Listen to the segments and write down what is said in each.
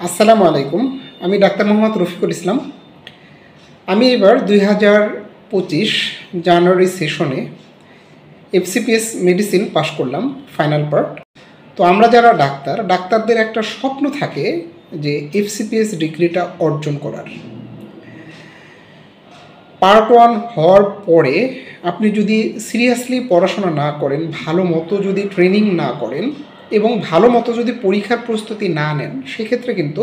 আসসালামু আলাইকুম। আমি ডাক্তার মোহাম্মদ রফিকুল ইসলাম। আমি এবার 2025 জানুয়ারি সেশনে এফসিপিএস মেডিসিন পাশ করলাম ফাইনাল পার্ট। তো আমরা যারা ডাক্তারদের একটা স্বপ্ন থাকে যে এফসিপিএস ডিগ্রিটা অর্জন করার। পার্ট 1 হওয়ার পরে আপনি যদি সিরিয়াসলি পড়াশোনা না করেন, ভালো মতো যদি ট্রেনিং না করেন এবং ভালো মতো যদি পরীক্ষার প্রস্তুতি না নেন, সেক্ষেত্রে কিন্তু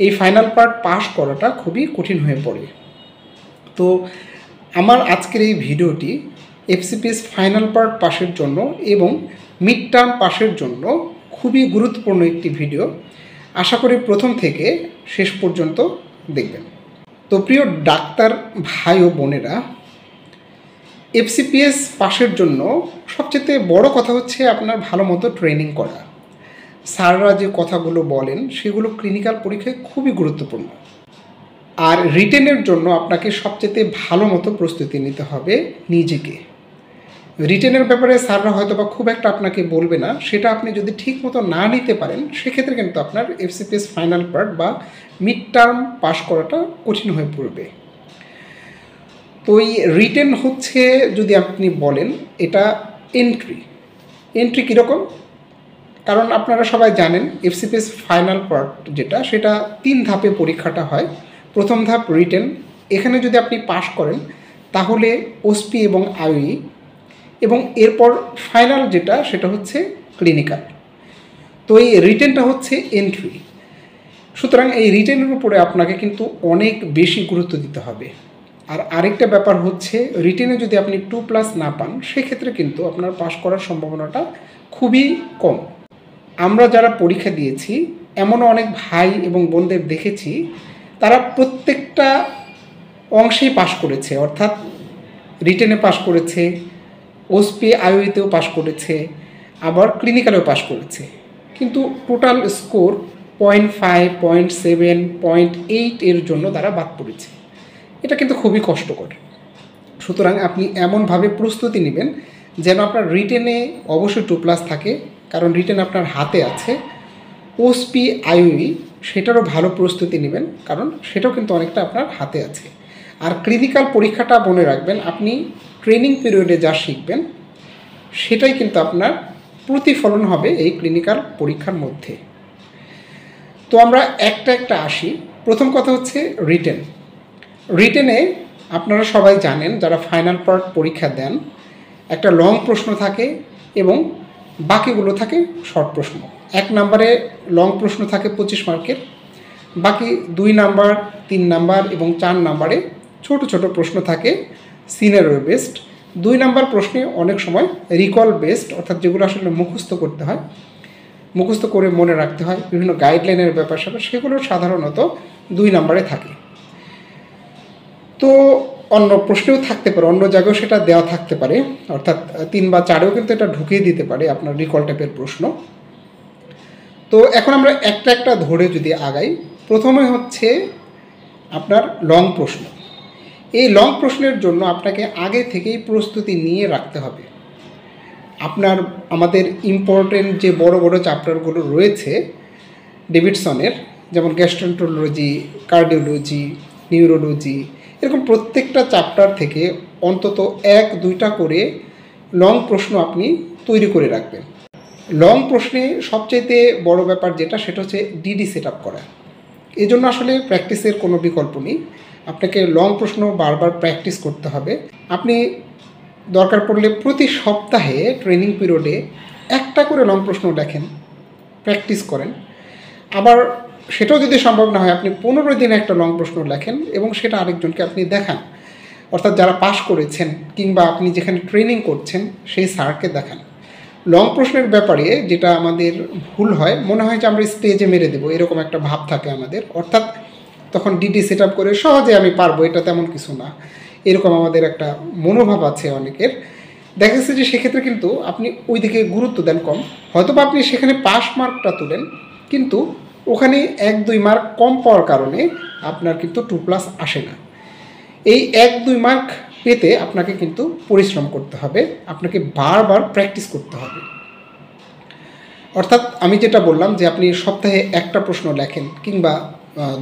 এই ফাইনাল পার্ট পাস করাটা খুবই কঠিন হয়ে পড়ে। তো আমার আজকের এই ভিডিওটি এফসিপিএস ফাইনাল পার্ট পাসের জন্য এবং মিড টার্ম পাসের জন্য খুবই গুরুত্বপূর্ণ একটি ভিডিও। আশা করি প্রথম থেকে শেষ পর্যন্ত দেখবেন। তো প্রিয় ডাক্তার ভাই ও বোনেরা, এফসিপিএস পাসের জন্য সবচেয়ে বড় কথা হচ্ছে আপনার ভালো মতো ট্রেনিং করা। স্যাররা যে কথাগুলো বলেন সেগুলো ক্লিনিক্যাল পরীক্ষায় খুবই গুরুত্বপূর্ণ। আর রিটেনের জন্য আপনাকে সবচেয়ে ভালো মতো প্রস্তুতি নিতে হবে নিজেকে। রিটেনের ব্যাপারে স্যাররা হয়তো বা খুব একটা আপনাকে বলবে না, সেটা আপনি যদি ঠিক মতো না নিতে পারেন সেক্ষেত্রে কিন্তু আপনার এফসিপিএস ফাইনাল পার্ট বা মিড টার্ম পাস করাটা কঠিন হয়ে পড়বে। তো এই রিটেন হচ্ছে, যদি আপনি বলেন, এটা এন্ট্রি কীরকম? কারণ আপনারা সবাই জানেন এফসিপিএস ফাইনাল পার্ট যেটা, সেটা 3 ধাপে পরীক্ষাটা হয়। প্রথম ধাপ রিটেন, এখানে যদি আপনি পাস করেন তাহলে ওসপি এবং আইই, এবং এরপর ফাইনাল যেটা সেটা হচ্ছে ক্লিনিক্যাল। তো এই রিটেনটা হচ্ছে এন্ট্রি। সুতরাং এই রিটেনের উপরে আপনাকে কিন্তু অনেক বেশি গুরুত্ব দিতে হবে। আর আরেকটা ব্যাপার হচ্ছে, রিটেনে যদি আপনি 2+ না পান সেক্ষেত্রে কিন্তু আপনার পাস করার সম্ভাবনাটা খুবই কম। আমরা যারা পরীক্ষা দিয়েছি এমনও অনেক ভাই এবং বোনদের দেখেছি, তারা প্রত্যেকটা অংশেই পাস করেছে, অর্থাৎ রিটেনে পাস করেছে, ওসপি আইওইতেও পাস করেছে, আবার ক্লিনিক্যালেও পাস করেছে, কিন্তু টোটাল স্কোর 0.5, 0.7, 0.8 এর জন্য তারা বাদ পড়েছে। এটা কিন্তু খুবই কষ্টকর। সুতরাং আপনি এমনভাবে প্রস্তুতি নেবেন যেন আপনার রিটেনে অবশ্যই 2+ থাকে, কারণ রিটেন আপনার হাতে আছে। ওসপি আইওই সেটারও ভালো প্রস্তুতি নেবেন, কারণ সেটাও কিন্তু অনেকটা আপনার হাতে আছে। আর ক্লিনিক্যাল পরীক্ষাটা মনে রাখবেন, আপনি ট্রেনিং পিরিয়ডে যা শিখবেন সেটাই কিন্তু আপনার প্রতিফলন হবে এই ক্লিনিক্যাল পরীক্ষার মধ্যে। তো আমরা একটা আসি। প্রথম কথা হচ্ছে রিটেনে আপনারা সবাই জানেন, যারা ফাইনাল পার্ট পরীক্ষা দেন, একটা লং প্রশ্ন থাকে এবং বাকিগুলো থাকে শর্ট প্রশ্ন। 1 নম্বরে লং প্রশ্ন থাকে 25 মার্কের, বাকি 2 নাম্বার, 3 নাম্বার এবং 4 নাম্বারে ছোট প্রশ্ন থাকে সিনারিও বেসড। 2 নাম্বার প্রশ্নে অনেক সময় রিকল বেসড, অর্থাৎ যেগুলো আসলে মুখস্থ করতে হয়, মুখস্থ করে মনে রাখতে হয়, বিভিন্ন গাইডলাইনের ব্যাপার স্যাপার, সেগুলো সাধারণত 2 নাম্বারে থাকে। তো অন্য প্রশ্নেও থাকতে পারে, অন্য জায়গায়ও সেটা দেওয়া থাকতে পারে, অর্থাৎ 3 বা 4এও কিন্তু এটা ঢুকিয়ে দিতে পারে আপনার রিকল টাইপের প্রশ্ন। তো এখন আমরা একটা ধরে যদি আগাই, প্রথমে হচ্ছে আপনার লং প্রশ্ন। এই লং প্রশ্নের জন্য আপনাকে আগে থেকেই প্রস্তুতি নিয়ে রাখতে হবে। আমাদের ইম্পর্টেন্ট যে বড় চ্যাপ্টারগুলো রয়েছে ডেভিডসনের, যেমন গ্যাস্ট্রোএন্টারোলজি, কার্ডিওলজি, নিউরোলজি, এরকম প্রত্যেকটা চ্যাপ্টার থেকে অন্তত 1-2টা করে লং প্রশ্ন আপনি তৈরি করে রাখবেন। লং প্রশ্নে সবচাইতে বড় ব্যাপার যেটা, সেটা হচ্ছে ডিডি সেট আপ করা। এই জন্য আসলে প্র্যাকটিসের কোনো বিকল্প নেই, আপনাকে লং প্রশ্ন বারবার প্র্যাকটিস করতে হবে। আপনি দরকার পড়লে প্রতি সপ্তাহে ট্রেনিং পিরিয়ডে একটা করে লং প্রশ্ন লেখেন, প্র্যাকটিস করেন। আবার সেটাও যদি সম্ভব না হয়, আপনি 15 দিনে একটা লং প্রশ্ন লেখেন এবং সেটা আরেকজনকে আপনি দেখান, অর্থাৎ যারা পাস করেছেন কিংবা আপনি যেখানে ট্রেনিং করছেন সেই স্যারকে দেখান। লং প্রশ্নের ব্যাপারে যেটা আমাদের ভুল হয়, মনে হয় যে আমরা স্টেজে মেরে দেবো, এরকম একটা ভাব থাকে আমাদের, অর্থাৎ তখন ডিডি সেট আপ করে সহজে আমি পারবো, এটা তেমন কিছু না, এরকম আমাদের একটা মনোভাব আছে অনেকের। দেখা যাচ্ছে যে সেক্ষেত্রে কিন্তু আপনি ওই দিকে গুরুত্ব দেন কম। হয়তো বা আপনি সেখানে পাস মার্কটা তোলেন, কিন্তু ওখানে 1-2 মার্ক কম পাওয়ার কারণে আপনার কিন্তু 2+ আসে না। এই 1-2 মার্ক পেতে আপনাকে কিন্তু পরিশ্রম করতে হবে, আপনাকে বারবার প্র্যাকটিস করতে হবে। অর্থাৎ আমি যেটা বললাম যে আপনি সপ্তাহে একটা প্রশ্ন লেখেন, কিংবা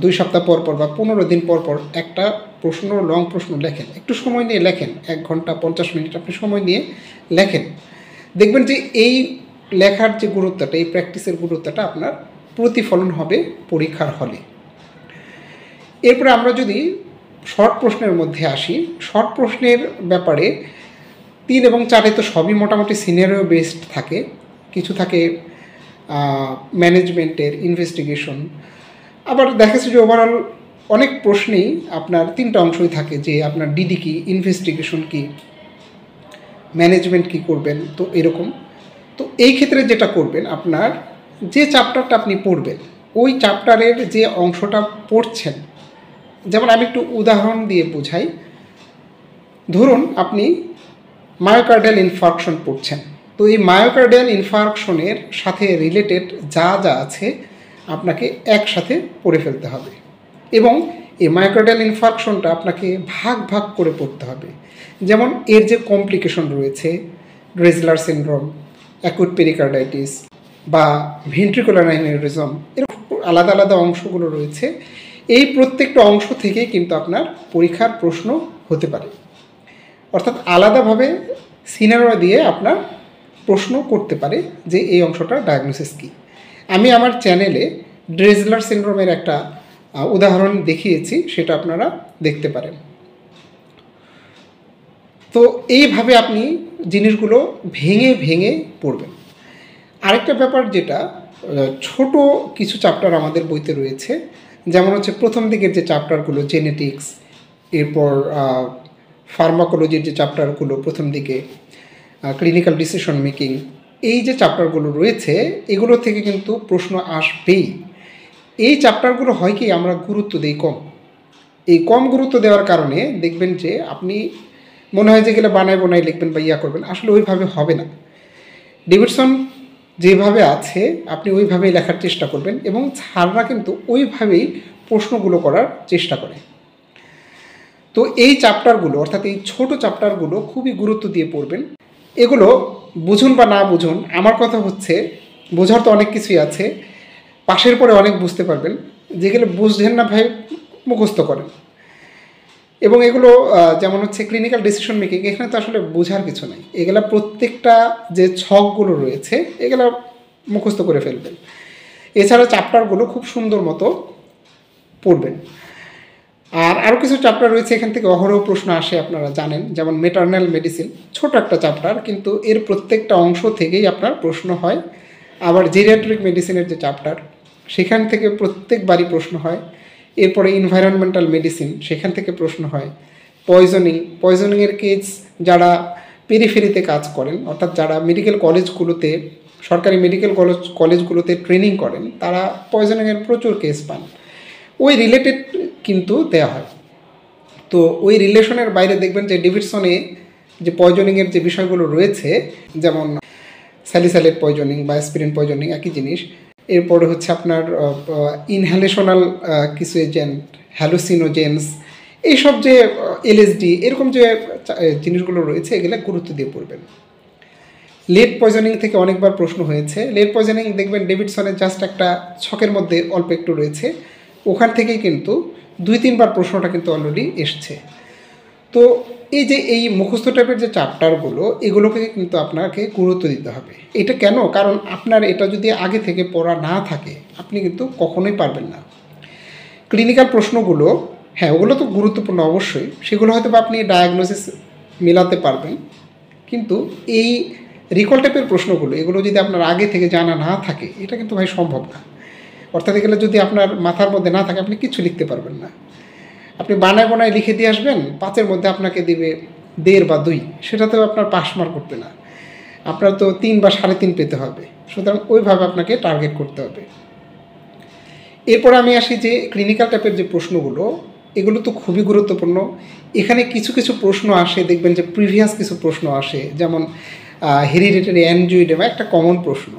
2 সপ্তাহ পর পর বা 15 দিন পর পর একটা প্রশ্ন, লং প্রশ্ন লেখেন, একটু সময় নিয়ে লেখেন, 1 ঘন্টা 50 মিনিট আপনি সময় নিয়ে লেখেন, দেখবেন যে এই লেখার যে গুরুত্বটা, এই প্র্যাকটিসের গুরুত্বটা আপনার প্রতিফলন হবে পরীক্ষার হলে। এরপরে আমরা যদি শর্ট প্রশ্নের মধ্যে আসি, শর্ট প্রশ্নের ব্যাপারে 3 এবং 4 তো সবই মোটামুটি সিনারিও বেসড থাকে, কিছু থাকে ম্যানেজমেন্টের, ইনভেস্টিগেশন, আবার দেখা যাচ্ছে যে ওভারঅল অনেক প্রশ্নেই আপনার 3টা অংশই থাকে, যে আপনার ডিডি কি, ইনভেস্টিগেশন কি, ম্যানেজমেন্ট কি করবেন, তো এরকম। তো এই ক্ষেত্রে যেটা করবেন, আপনার যে চ্যাপ্টারটা আপনি পড়বেন, ওই চ্যাপ্টারের যে অংশটা পড়ছেন, যেমন আমি একটু উদাহরণ দিয়ে বোঝাই। ধরুন আপনি মায়োকার্ডিয়াল ইনফার্কশন পড়ছেন, তো এই মায়োকার্ডিয়াল ইনফার্কশনের সাথে রিলেটেড যা যা আছে আপনাকে একসাথে পড়ে ফেলতে হবে, এবং এই মায়োকার্ডিয়াল ইনফার্কশনটা আপনাকে ভাগ ভাগ করে পড়তে হবে। যেমন এর যে কমপ্লিকেশন রয়েছে, ড্রেজলার সিনড্রোম, অ্যাকুট পেরিকার্ডাইটিস বা ভেন্ট্রিকুলার অ্যানিউরিজম, এরকম আলাদা আলাদা অংশগুলো রয়েছে। এই প্রত্যেকটা অংশ থেকেই কিন্তু আপনার পরীক্ষার প্রশ্ন হতে পারে, অর্থাৎ আলাদাভাবে সিনারিও দিয়ে আপনার প্রশ্ন করতে পারে যে এই অংশটার ডায়াগনোসিস কী। আমি আমার চ্যানেলে ড্রেজলার সিনড্রোমের একটা উদাহরণ দেখিয়েছি, সেটা আপনারা দেখতে পারেন। তো এইভাবে আপনি জিনিসগুলো ভেঙে ভেঙে পড়বেন। আরেকটা ব্যাপার যেটা, ছোট কিছু চ্যাপ্টার আমাদের বইতে রয়েছে, যেমন হচ্ছে প্রথম দিকের যে চ্যাপ্টারগুলো, জেনেটিক্স, এরপর ফার্মাকোলজির যে চ্যাপ্টারগুলো প্রথম দিকে, ক্লিনিক্যাল ডিসিশন মেকিং, এই যে চ্যাপ্টারগুলো রয়েছে এগুলো থেকে কিন্তু প্রশ্ন আসবেই। এই চ্যাপ্টারগুলো হয় কি, আমরা গুরুত্ব দিই কম। এই কম গুরুত্ব দেওয়ার কারণে দেখবেন যে আপনি মনে হয় যে গেলে বানায় বোনায় লিখবেন বা করবেন, আসলে ওইভাবে হবে না। ডেভিডসন যেভাবে আছে আপনি ওইভাবেই লেখার চেষ্টা করবেন, এবং স্যাররা কিন্তু ওইভাবেই প্রশ্নগুলো করার চেষ্টা করে। তো এই চ্যাপ্টারগুলো, অর্থাৎ এই ছোট চ্যাপ্টারগুলো খুবই গুরুত্ব দিয়ে পড়বেন। এগুলো বুঝুন বা না বুঝুন, আমার কথা হচ্ছে বোঝার তো অনেক কিছুই আছে, পাশের পরে অনেক বুঝতে পারবেন, যেগুলো বুঝছেন না ভাই মুখস্থ করেন। এবং এগুলো যেমন হচ্ছে ক্লিনিক্যাল ডিসিশন মেকিং, এখানে তো আসলে বোঝার কিছু নেই, এগুলা প্রত্যেকটা যে ছকগুলো রয়েছে এগুলো মুখস্থ করে ফেলবেন। এছাড়া চ্যাপ্টারগুলো খুব সুন্দর মতো পড়বেন। আর আরও কিছু চ্যাপ্টার রয়েছে, এখান থেকে অহরহ প্রশ্ন আসে, আপনারা জানেন, যেমন ম্যাটারনাল মেডিসিন, ছোট একটা চ্যাপ্টার, কিন্তু এর প্রত্যেকটা অংশ থেকেই আপনার প্রশ্ন হয়। আবার জেরিয়াট্রিক মেডিসিনের যে চ্যাপ্টার, সেখান থেকে প্রত্যেকবারই প্রশ্ন হয়। এরপরে এনভায়রনমেন্টাল মেডিসিন, সেখান থেকে প্রশ্ন হয়। পয়জনিংয়ের কেস যারা পেরিফেরিতে কাজ করেন, অর্থাৎ যারা মেডিকেল কলেজগুলোতে, সরকারি মেডিকেল কলেজগুলোতে ট্রেনিং করেন, তারা পয়জনিংয়ের প্রচুর কেস পান, ওই রিলেটেড কিন্তু দেওয়া হয়। তো ওই রিলেশনের বাইরে দেখবেন যে ডেভিডসনে যে পয়জনিংয়ের যে বিষয়গুলো রয়েছে, যেমন স্যালিসাইলেট পয়জনিং বা অ্যাসপিরিন পয়জনিং একই জিনিস। এরপরে হচ্ছে আপনার ইনহ্যালেশনাল কিছু এজেন্ট, হ্যালোসিনোজেন্স, এইসব যে এলএসডি, এরকম যে জিনিসগুলো রয়েছে এগুলো গুরুত্ব দিয়ে পড়বেন। লেড পয়জনিং থেকে অনেকবার প্রশ্ন হয়েছে। লেড পয়জনিং দেখবেন ডেভিডসনের জাস্ট একটা ছকের মধ্যে অল্প একটু রয়েছে, ওখান থেকেই কিন্তু 2-3 বার প্রশ্নটা কিন্তু অলরেডি এসছে। তো এই যে এই মুখস্থ টাইপের যে চ্যাপ্টারগুলো, এগুলোকে কিন্তু আপনাকে গুরুত্ব দিতে হবে। এটা কেন? কারণ আপনার এটা যদি আগে থেকে পড়া না থাকে, আপনি কিন্তু কখনোই পারবেন না। ক্লিনিক্যাল প্রশ্নগুলো, হ্যাঁ ওগুলো তো গুরুত্বপূর্ণ অবশ্যই, সেগুলো হয়তো বা আপনি ডায়াগনোসিস মেলাতে পারবেন, কিন্তু এই রিকল টাইপের প্রশ্নগুলো, এগুলো যদি আপনার আগে থেকে জানা না থাকে, এটা কিন্তু ভাই সম্ভব না। অর্থাৎ এগুলো যদি আপনার মাথার মধ্যে না থাকে, আপনি কিছু লিখতে পারবেন না। আপনি বানায় বানায় লিখে দিয়ে আসবেন, 5-এর মধ্যে আপনাকে দেবে 1.5 বা 2, সেটাতেও আপনার পাস মার্ক করবে না, আপনার তো 3 বা 3.5 পেতে হবে। সুতরাং ওইভাবে আপনাকে টার্গেট করতে হবে। এরপর আমি আসি যে ক্লিনিক্যাল টাইপের যে প্রশ্নগুলো, এগুলো তো খুবই গুরুত্বপূর্ণ। এখানে কিছু কিছু প্রশ্ন আসে, দেখবেন যে প্রিভিয়াস কিছু প্রশ্ন আসে, যেমন হেরিডিটারি অ্যানজিওইডেমা একটা কমন প্রশ্ন।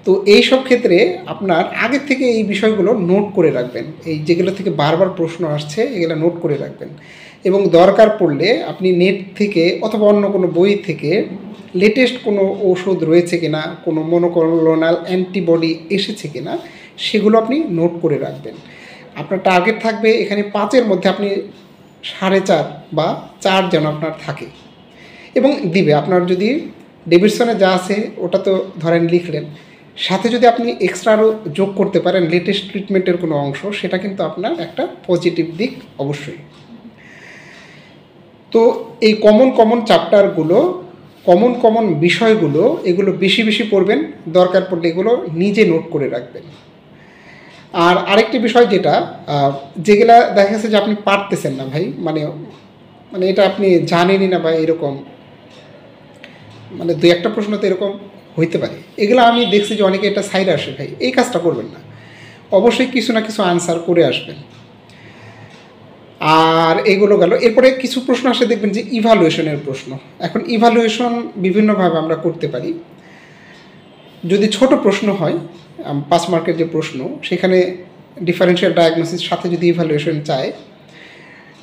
তো এই সব ক্ষেত্রে আপনার আগে থেকে এই বিষয়গুলো নোট করে রাখবেন, এই যেগুলো থেকে বারবার প্রশ্ন আসছে এগুলো নোট করে রাখবেন, এবং দরকার পড়লে আপনি নেট থেকে অথবা অন্য কোনো বই থেকে লেটেস্ট কোনো ওষুধ রয়েছে কিনা, কোনো মনোক্লোনাল অ্যান্টিবডি এসেছে কিনা সেগুলো আপনি নোট করে রাখবেন। আপনার টার্গেট থাকবে এখানে 5-এর মধ্যে আপনি 4.5 বা 4 যেন আপনার থাকে, এবং দিবে। আপনার যদি ডেভিডসনে যা আছে ওটা তো ধরেন লিখলেন, সাথে যদি আপনি এক্সট্রা আরও যোগ করতে পারেন লেটেস্ট ট্রিটমেন্টের কোনো অংশ, সেটা কিন্তু আপনার একটা পজিটিভ দিক অবশ্যই। তো এই কমন চ্যাপ্টারগুলো, কমন বিষয়গুলো, এগুলো বেশি বেশি পড়বেন, দরকার পড়লে এগুলো নিজে নোট করে রাখবেন। আর আরেকটি বিষয় যেগুলা দেখা গেছে যে আপনি পারতেছেন না ভাই, মানে এটা আপনি জানেনই না বা এরকম, মানে 2-1টা প্রশ্ন তো এরকম হইতে পারে, এগুলো আমি দেখছি যে অনেকে এটা সাইড আসে। ভাই এই কাজটা করবেন না, অবশ্যই কিছু না কিছু আনসার করে আসবেন। আর এগুলো গেল। এরপরে কিছু প্রশ্ন আসে দেখবেন যে ইভ্যালুয়েশনের প্রশ্ন। এখন ইভ্যালুয়েশন বিভিন্নভাবে আমরা করতে পারি। যদি ছোট প্রশ্ন হয়, 5 মার্কের যে প্রশ্ন, সেখানে ডিফারেন্সিয়াল ডায়াগনোসিস সাথে যদি ইভ্যালুয়েশন চায়,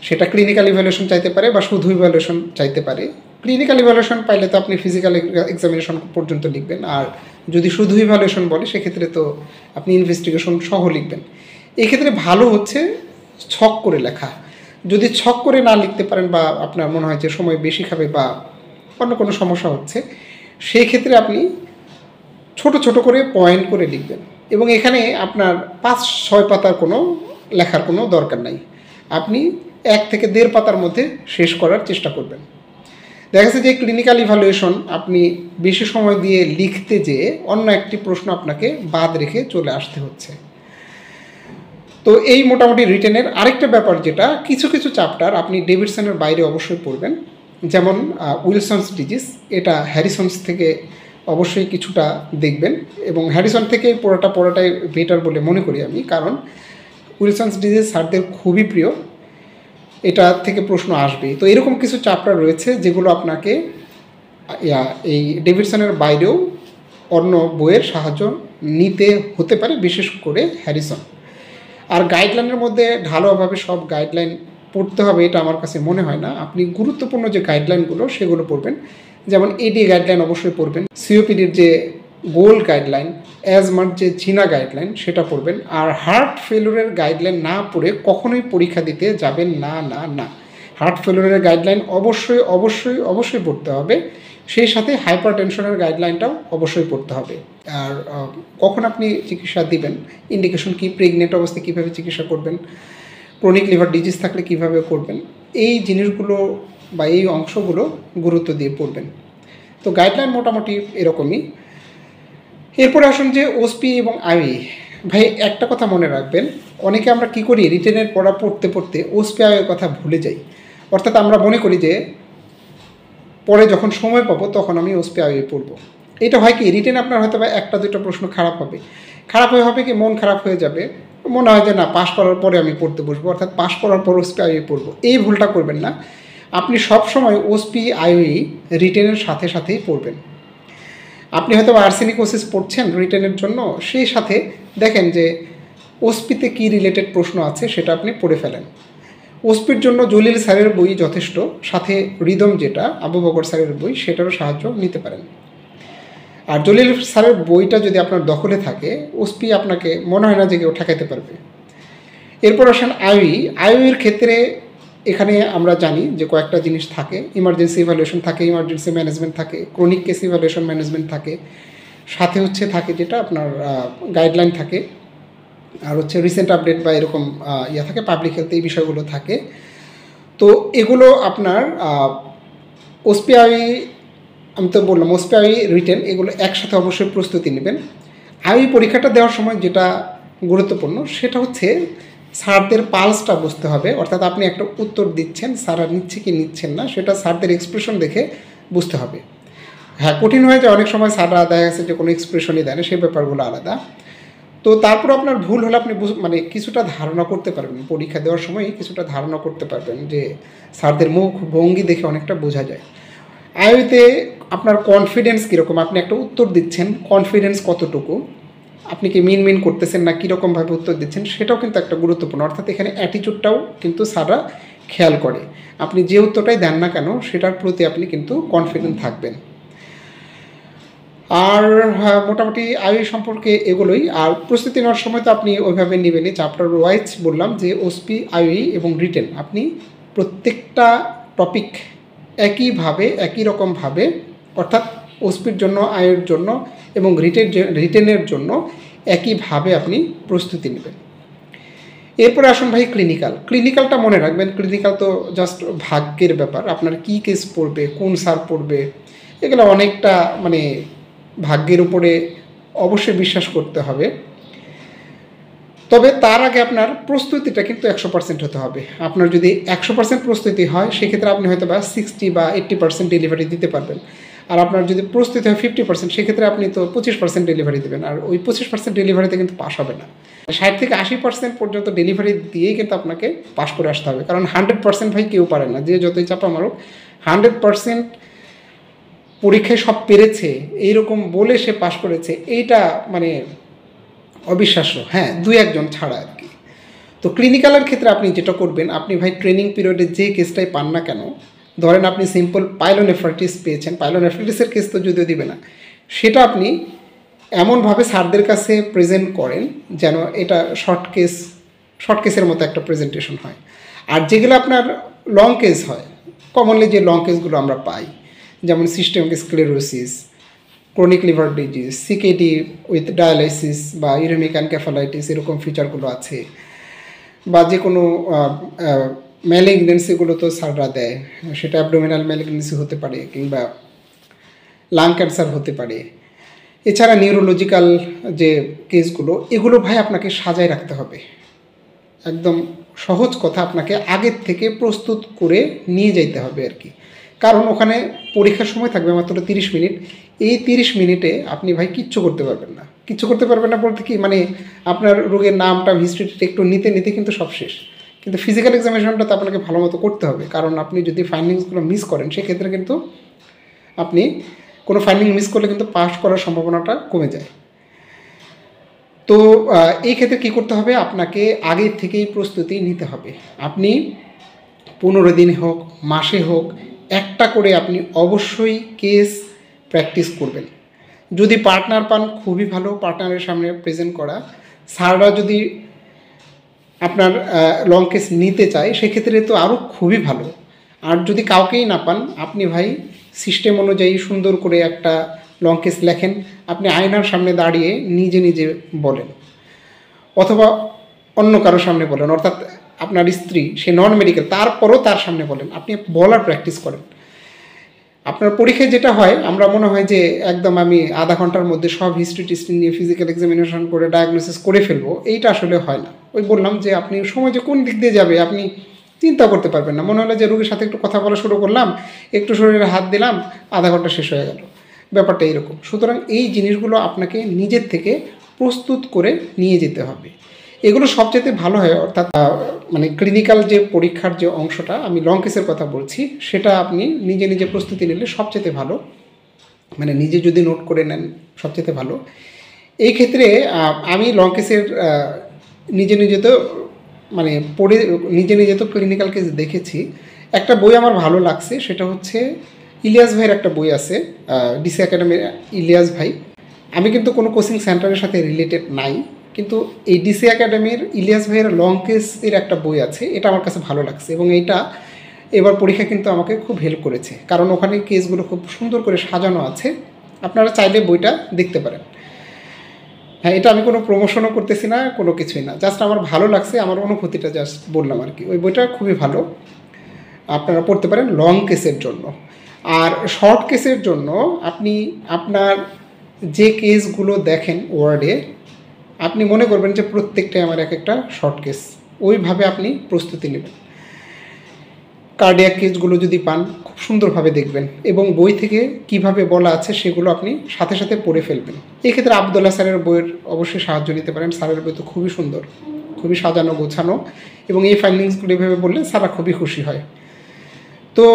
সেটা ক্লিনিক্যাল ইভ্যালুয়েশন চাইতে পারে বা শুধু ইভ্যালুয়েশন চাইতে পারে। ক্লিনিক্যাল ইভ্যালুয়েশন পাইলে তো আপনি ফিজিক্যাল এক্সামিনেশন পর্যন্ত লিখবেন, আর যদি শুধু ইভ্যালুয়েশন বলে সেক্ষেত্রে তো আপনি ইনভেস্টিগেশন সহ লিখবেন। এক্ষেত্রে ভালো হচ্ছে ছক করে লেখা। যদি ছক করে না লিখতে পারেন বা আপনার মনে হয় যে সময় বেশি খাবে বা অন্য কোনো সমস্যা হচ্ছে, সেই ক্ষেত্রে আপনি ছোট ছোট করে পয়েন্ট করে লিখবেন, এবং এখানে আপনার 5-6 পাতার কোনো লেখার কোনো দরকার নাই। আপনি 1 থেকে 1.5 পাতার মধ্যে শেষ করার চেষ্টা করবেন। দেখা যাচ্ছে যে ক্লিনিক্যাল ইভ্যালুয়েশন আপনি বেশি সময় দিয়ে লিখতে যেয়ে অন্য একটি প্রশ্ন আপনাকে বাদ রেখে চলে আসতে হচ্ছে। তো এই মোটামুটি রিটেনের আরেকটা ব্যাপার, যেটা কিছু চ্যাপ্টার আপনি ডেভিডসনের বাইরে অবশ্যই পড়বেন, যেমন উইলসনস ডিজিজ, এটা হ্যারিসনস থেকে অবশ্যই কিছুটা দেখবেন, এবং হ্যারিসন থেকে পড়াটাই বেটার বলে মনে করি আমি, কারণ উইলসনস ডিজিজ স্যারদের খুবই প্রিয়, এটা থেকে প্রশ্ন আসবেই। তো এরকম কিছু চ্যাপ্টার রয়েছে যেগুলো আপনাকে এই ডেভিডসনের বাইরেও অন্য বইয়ের সাহায্য নিতে হতে পারে, বিশেষ করে হ্যারিসন। আর গাইডলাইনের মধ্যে ঢালোভাবে সব গাইডলাইন পড়তে হবে এটা আমার কাছে মনে হয় না। আপনি গুরুত্বপূর্ণ যে গাইডলাইনগুলো সেগুলো পড়বেন, যেমন এডি গাইডলাইন অবশ্যই পড়বেন, সিওপিডির যে গোল্ড গাইডলাইন, অ্যাজমার যে চীনা গাইডলাইন সেটা পড়বেন। আর হার্ট ফেলিউরের গাইডলাইন না পড়ে কখনোই পরীক্ষা দিতে যাবেন না। হার্ট ফেলিউরের গাইডলাইন অবশ্যই পড়তে হবে, সেই সাথে হাইপার টেনশনের গাইডলাইনটাও অবশ্যই পড়তে হবে। আর কখন আপনি চিকিৎসা দিবেন, ইন্ডিকেশন কী, প্রেগনেন্ট অবস্থায় কীভাবে চিকিৎসা করবেন, ক্রনিক লিভার ডিজিজ থাকলে কীভাবে করবেন, এই জিনিসগুলো বা এই অংশগুলো গুরুত্ব দিয়ে পড়বেন। তো গাইডলাইন মোটামুটি এরকমই। এরপরে আসুন যে ওসপি এবং আইই। ভাই একটা কথা মনে রাখবেন, অনেকে আমরা কি করি, রিটেনের পড়া পড়তে ওসপি আইয়ের কথা ভুলে যাই। অর্থাৎ আমরা মনে করি যে পরে যখন সময় পাবো তখন আমি ওসপি আইই পড়বো। এটা হয় কি, রিটেন আপনার হয়তো বা 1-2টা প্রশ্ন খারাপ হবে কি, মন খারাপ হয়ে যাবে, মনে হয় যে না, পাশ করার পরে আমি পড়তে বসবো, অর্থাৎ পাশ করার পর ওসপি আইই পড়বো। এই ভুলটা করবেন না। আপনি সবসময় ওসপি আইই রিটেনের সাথেই পড়বেন। আপনি হয়তো আর্সেনিকোসিস পড়ছেন রিটেনের জন্য, সেই সাথে দেখেন যে ওসপিতে কী রিলেটেড প্রশ্ন আছে সেটা আপনি পড়ে ফেলেন। ওসপির জন্য জলিল স্যারের বই যথেষ্ট, সাথে রিদম যেটা আবু বকর স্যারের বই সেটারও সাহায্য নিতে পারেন। আর জলিল স্যারের বইটা যদি আপনার দখলে থাকে, ওসপি আপনাকে মনে হয় না যে কেউ ঠেকাইতে পারবে। এরপর আসেন আইইর ক্ষেত্রে এখানে আমরা জানি যে কয়েকটা জিনিস থাকে, ইমার্জেন্সি ইভ্যালুয়েশন থাকে, ইমার্জেন্সি ম্যানেজমেন্ট থাকে, ক্রনিক কেস ইভ্যালুয়েশন ম্যানেজমেন্ট থাকে, সাথে থাকে যেটা আপনার গাইডলাইন থাকে, আর রিসেন্ট আপডেট বা এরকম থাকে, পাবলিক হেলথ, এই বিষয়গুলো থাকে। তো এগুলো আপনার ওসপি আইই, আমি তো বললাম ওসপি আইই রিটেন, এগুলো একসাথে অবশ্যই প্রস্তুতি নেবেন। আইই পরীক্ষাটা দেওয়ার সময় যেটা গুরুত্বপূর্ণ সেটা হচ্ছে স্যারদের পালসটা বুঝতে হবে। অর্থাৎ আপনি একটা উত্তর দিচ্ছেন, স্যাররা নিচ্ছে কি নিচ্ছেন না সেটা স্যারদের এক্সপ্রেশন দেখে বুঝতে হবে। হ্যাঁ, কঠিন হয়ে যায় অনেক সময়, স্যাররা দেখা গেছে যে কোনো এক্সপ্রেশনই দেয় না, সেই ব্যাপারগুলো আলাদা। তো তারপর আপনার ভুল হলে আপনি কিছুটা ধারণা করতে পারবেন, পরীক্ষা দেওয়ার সময় কিছুটা ধারণা করতে পারবেন যে স্যারদের মুখ ভঙ্গি দেখে অনেকটা বোঝা যায়। আইইতে আপনার কনফিডেন্স কীরকম, আপনি একটা উত্তর দিচ্ছেন, কনফিডেন্স কতটুকু, আপনি কি মিন করতেছেন না কীরকমভাবে উত্তর দিচ্ছেন, সেটাও কিন্তু একটা গুরুত্বপূর্ণ। অর্থাৎ এখানে অ্যাটিটিউডটাও কিন্তু স্যাররা খেয়াল করে। আপনি যে উত্তরটাই দেন না কেন সেটার প্রতি আপনি কিন্তু কনফিডেন্ট থাকবেন। আর মোটামুটি আইওই সম্পর্কে এগুলোই। আর প্রস্তুতি নেওয়ার সময় তো আপনি ওইভাবে নেবেনই, চ্যাপ্টার ওয়াইজ বললাম যে ওসপি, আইওই এবং রিটেন, আপনি প্রত্যেকটা টপিক একইভাবে একই রকমভাবে, অর্থাৎ ওসপির জন্য, আইওর জন্য এবং রিটেনের জন্য একইভাবে আপনি প্রস্তুতি নেবেন। এরপরে আসুন ভাই ক্লিনিক্যালটা মনে রাখবেন। ক্লিনিক্যাল তো জাস্ট ভাগ্যের ব্যাপার, আপনার কী কেস পড়বে, কোন স্যার পড়বে, এগুলো অনেকটা মানে ভাগ্যের উপরে অবশ্যই বিশ্বাস করতে হবে। তবে তার আগে আপনার প্রস্তুতিটা কিন্তু 100% হতে হবে। আপনার যদি 100% প্রস্তুতি হয় সেক্ষেত্রে আপনি হয়তো বা 60 বা 80% ডেলিভারি দিতে পারবেন। আর আপনার যদি প্রস্তুতি হয় 50%, সেক্ষেত্রে আপনি তো 25% ডেলিভারি দেবেন, আর ওই 25% ডেলিভারিতে কিন্তু পাস হবে না। 60 থেকে 80% পর্যন্ত ডেলিভারি দিয়েই কিন্তু আপনাকে পাস করে আসতে হবে, কারণ 100% ভাই কেউ পারে না, যে যতই চাপা মারুক। 100% পরীক্ষায় সব পেরেছে এইরকম বলে সে পাস করেছে, এইটা মানে অবিশ্বাস্য, হ্যাঁ 2-1 জন ছাড়া আর কি। তো ক্লিনিক্যালের ক্ষেত্রে আপনি যেটা করবেন, আপনি ভাই ট্রেনিং পিরিয়ডে যে কেসটাই পান না কেন, ধরেন আপনি সিম্পল পাইলোনেফ্রাইটিস পেয়েছেন, পাইলোনেফ্রাইটিসের কেস তো যদিও দিবে না, সেটা আপনি এমনভাবে স্যারদের কাছে প্রেজেন্ট করেন যেন এটা শর্ট কেসের মতো একটা প্রেজেন্টেশন হয়। আর যেগুলো আপনার লং কেস হয়, কমনলি যে লং কেসগুলো আমরা পাই, যেমন systemic sclerosis, chronic liver disease, CKD with dialysis বা ইউরেমিক এনকেফালাইটিস, এরকম ফিচারগুলো আছে, বা যে কোনো ম্যালিগনেন্সিগুলো তো স্যাররা দেয়, সেটা অ্যাবডোমিনাল ম্যালিগনেন্সি হতে পারে কিংবা লাং ক্যান্সার হতে পারে। এছাড়া নিউরোলজিক্যাল যে কেসগুলো, এগুলো ভাই আপনাকে সাজায় রাখতে হবে। একদম সহজ কথা, আপনাকে আগের থেকে প্রস্তুত করে নিয়ে যেতে হবে আর কি। কারণ ওখানে পরীক্ষার সময় থাকবে মাত্র 30 মিনিট। এই 30 মিনিটে আপনি ভাই কিচ্ছু করতে পারবেন না। কিচ্ছু করতে পারবেন না বলতে কি, মানে আপনার রোগের নামটা, হিস্ট্রিটা একটু নিতে কিন্তু সব শেষ। কিন্তু ফিজিক্যাল এক্সামিনেশনটা তো আপনাকে ভালো মতো করতে হবে, কারণ আপনি যদি ফাইন্ডিংসগুলো মিস করেন সেক্ষেত্রে কিন্তু আপনি কোনো ফাইন্ডিং মিস করলে কিন্তু পাস করার সম্ভাবনাটা কমে যায়। তো এই ক্ষেত্রে কী করতে হবে, আপনাকে আগে থেকেই প্রস্তুতি নিতে হবে। আপনি 15 দিনে হোক, মাসে হোক, একটা করে আপনি অবশ্যই কেস প্র্যাকটিস করবেন। যদি পার্টনার পান খুবই ভালো, পার্টনারের সামনে প্রেজেন্ট করা। স্যাররা যদি আপনার লং কেস নিতে চায় সেক্ষেত্রে তো আরও খুবই ভালো। আর যদি কাউকেই না পান, আপনি ভাই সিস্টেম অনুযায়ী সুন্দর করে একটা লং কেস লেখেন, আপনি আয়নার সামনে দাঁড়িয়ে নিজে নিজে বলেন, অথবা অন্য কারোর সামনে বলেন, অর্থাৎ আপনার স্ত্রী, সে নন মেডিকেল, তারপরও তার সামনে বলেন, আপনি বলার প্র্যাকটিস করেন। আপনার পরীক্ষায় যেটা হয়, আমরা মনে হয় যে একদম আমি আধা ঘন্টার মধ্যে সব হিস্ট্রি টিস্ট্রি নিয়ে ফিজিক্যাল এক্সামিনেশন করে ডায়াগনোসিস করে ফেলবো, এইটা আসলে হয় না। ওই বললাম যে আপনি সময় যে কোন দিক দিয়ে যাবে আপনি চিন্তা করতে পারবেন না। মনে হলো যে রোগীর সাথে একটু কথা বলা শুরু করলাম, একটু শরীরে হাত দিলাম, আধা ঘন্টা শেষ হয়ে গেল, ব্যাপারটা এইরকম। সুতরাং এই জিনিসগুলো আপনাকে নিজের থেকে প্রস্তুত করে নিয়ে যেতে হবে। এগুলো সবচেয়ে ভালো হয়, অর্থাৎ মানে ক্লিনিক্যাল যে পরীক্ষার যে অংশটা, আমি লং কেসের কথা বলছি, সেটা আপনি নিজে নিজে প্রস্তুতি নিলে সবচেয়ে ভালো, মানে নিজে যদি নোট করে নেন সবচেয়ে ভালো। এই ক্ষেত্রে আমি লং কেসের নিজে নিজে তো মানে পড়ে নিজে তো ক্লিনিক্যাল কেস দেখেছি। একটা বই আমার ভালো লাগছে, সেটা হচ্ছে ইলিয়াস ভাইয়ের একটা বই আছে, ডিসি একাডেমির ইলিয়াস ভাই। আমি কিন্তু কোনো কোচিং সেন্টারের সাথে রিলেটেড নাই, কিন্তু এই ডিসি একাডেমির ইলিয়াস ভাইয়ের লং কেসের একটা বই আছে, এটা আমার কাছে ভালো লাগছে এবং এইটা এবার পরীক্ষা কিন্তু আমাকে খুব হেল্প করেছে, কারণ ওখানে কেসগুলো খুব সুন্দর করে সাজানো আছে। আপনারা চাইলে বইটা দেখতে পারেন। হ্যাঁ, এটা আমি কোনো প্রমোশনও করতেছি না, কোনো কিছুই না, জাস্ট আমার ভালো লাগছে, আমার অনুভূতিটা জাস্ট বললাম আর কি। ওই বইটা খুবই ভালো, আপনারা পড়তে পারেন লং কেসের জন্য। আর শর্ট কেসের জন্য আপনি আপনার যে কেসগুলো দেখেন ওয়ার্ডে, আপনি মনে করবেন যে প্রত্যেকটাই আমার এক একটা শর্ট কেস, ওইভাবে আপনি প্রস্তুতি নেবেন। কার্ডিয়াক কেসগুলো যদি পান খুব সুন্দরভাবে দেখবেন এবং বই থেকে কিভাবে বলা আছে সেগুলো আপনি সাথে সাথে পড়ে ফেলবেন। এক্ষেত্রে আবদুল্লাহ স্যারের বইয়ের অবশ্যই সাহায্য নিতে পারেন। স্যারের বই তো খুবই সুন্দর, খুবই সাজানো গোছানো, এবং এই ফাইন্ডিংসগুলো এভাবে বললে স্যাররা খুবই খুশি হয়। তো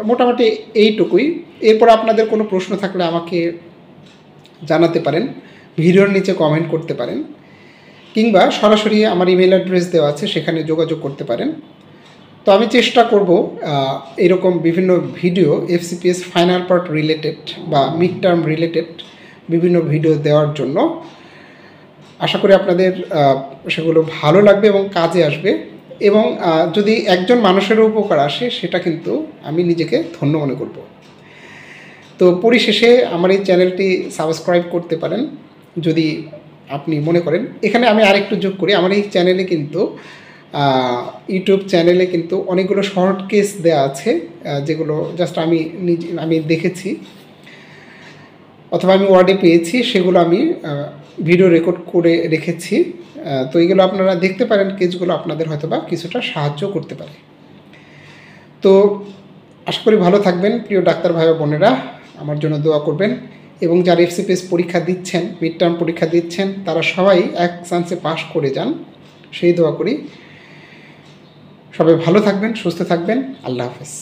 মোটামুটি এইটুকুই। এরপর আপনাদের কোনো প্রশ্ন থাকলে আমাকে জানাতে পারেন, ভিডিওর নিচে কমেন্ট করতে পারেন, কিংবা সরাসরি আমার ইমেল অ্যাড্রেস দেওয়া আছে, সেখানে যোগাযোগ করতে পারেন। তো আমি চেষ্টা করব এরকম বিভিন্ন video FCPS final part related বা মিড টার্ম রিলেটেড বিভিন্ন ভিডিও দেওয়ার জন্য। আশা করি আপনাদের সেগুলো ভালো লাগবে এবং কাজে আসবে, এবং যদি একজন মানুষেরও উপকার আসে সেটা কিন্তু আমি নিজেকে ধন্য মনে করব। তো পরিশেষে আমার এই চ্যানেলটি সাবস্ক্রাইব করতে পারেন যদি আপনি মনে করেন। এখানে আমি আরেকটু যোগ করি, আমার এই চ্যানেলে কিন্তু ইউটিউব চ্যানেলে কিন্তু অনেকগুলো শর্ট কেস দেওয়া আছে, যেগুলো জাস্ট আমি দেখেছি অথবা আমি ওয়ার্ডে পেয়েছি, সেগুলো আমি ভিডিও রেকর্ড করে রেখেছি। তো এগুলো আপনারা দেখতে পারেন, কেসগুলো আপনাদের হয়তো বা কিছুটা সাহায্য করতে পারে। তো আশা করি ভালো থাকবেন প্রিয় ডাক্তার ভাই বোনেরা, আমার জন্য দোয়া করবেন। এবং যারা FCPS পরীক্ষা দিচ্ছেন, মিড টার্ম পরীক্ষা দিচ্ছেন, তারা সবাই এক চান্সে পাস করে যান, সেই দোয়া করি। সবাই ভালো থাকবেন, সুস্থ থাকবেন। আল্লাহ হাফেজ।